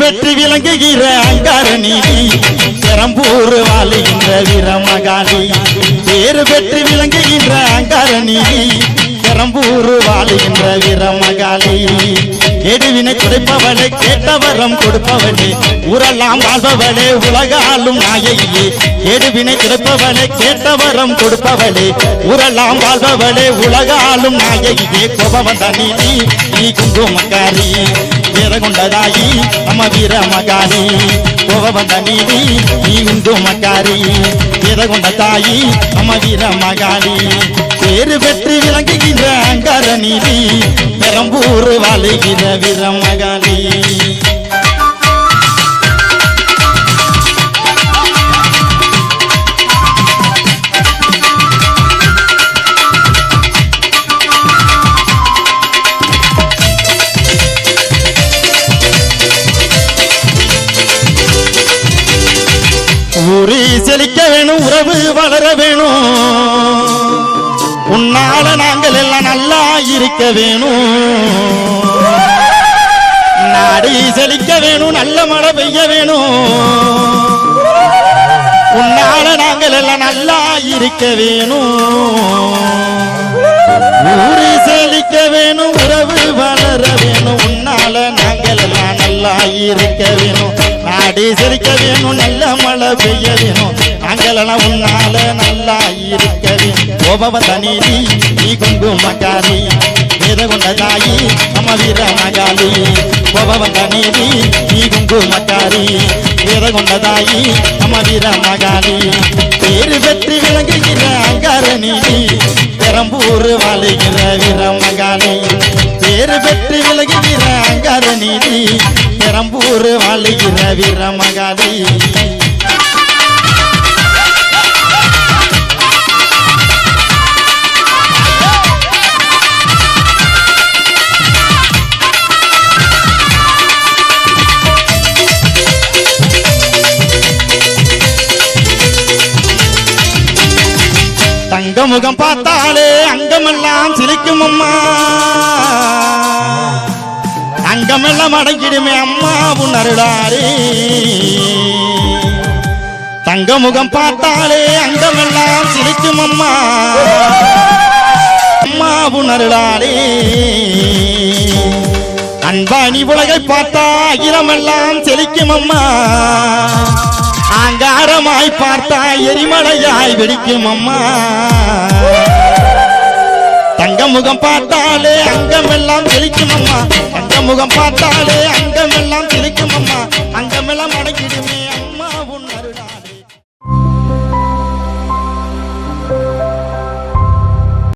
பெற்று விளங்குகிற அங்கார நீதி பெரம்பூர் வாழுகின்ற வீரமகாளி பேரு பெற்று விளங்குகின்ற அங்கார நீதி பெரம்பூர் வாழுகின்ற வீரமகாளி கேடுவினை குறைப்பவளே கேட்டவரம் கொடுப்பவளே ஊரெல்லாம் வாழ்பவளே உலகாலும் நாயகியே கேடுவினை குறைப்பவளே கேட்டவரம் கொடுப்பவளே ஊரெல்லாம் வாழ்பவளே உலகாலும் நாயகியே கோபவந்த நீதி நீ குங்குமக்காரி வீரகொண்டதாயி நம்ம வீரமகாளி கோபவந்த நீதி நீ குங்குமக்காரி வீரகொண்ட தாயி நம்ம வீரமகாளி பேரு பெற்று விளங்குகின்ற அங்கார நீதி பெரம்பூர் வாழுகிற வீரமகாளி ஊரி செழிக்க வேணும் உறவு வளர வேணும் உன்னால நாங்கள் எல்லாம் நல்லா இருக்க வேணும் நாடு செழிக்க வேணும் நல்ல மழை பெய்ய வேணும் உன்னால நாங்கள் எல்லாம் நல்லா இருக்க வேணும் ஊரு செழிக்க வேணும் உறவு வளர வேணும் உன்னால நாங்கள் எல்லாம் நல்லா இருக்க வேணும் நாடு செழிக்க வேணும் நல்ல மழை பெய்ய வேணும் நாங்களெல்லாம் உன்னால நல்லா இருக்க வேணும் கோபவந்த நீதி நீ குங்குமக்காரி வீரகொண்ட தாயி நம்ம வீரமகாளி கோபவந்த நீதி நீ குங்குமக்காரி வீரகொண்ட தாயி நம்ம வீரமகாளி பேரு பெற்று விளங்குகிற அங்கார நீதி பெரம்பூர் வாழுகிற வீரமகாளி பேரு பெற்று விளங்குகிற அங்கார நீதி பெரம்பூர் வாழுகிற வீரமகாளி தங்க முகம் பார்த்தாலே அங்கமெல்லாம் சிரிக்கும் அம்மா அங்கமெல்லாம் அடங்கிடுமே அம்மா உணருடாரே தங்க முகம் பார்த்தாலே அங்கமெல்லாம் சிரிக்கும் அம்மா அம்மா உணருடாரே அன்பாணி உலகை பார்த்தா அகிலமெல்லாம் செழிக்கும் அம்மா ஆங்காரமாய் பார்த்தா எரிமலையாய் வெடிக்கும் அம்மா தங்க முகம் பார்த்தாலே அங்கமெல்லாம் செழிக்கும் அம்மா தங்க முகம் பார்த்தாலே அங்கமெல்லாம் செழிக்கும் அம்மா அங்கமெல்லாம் அடங்கிடுமே அம்மா உன்னர்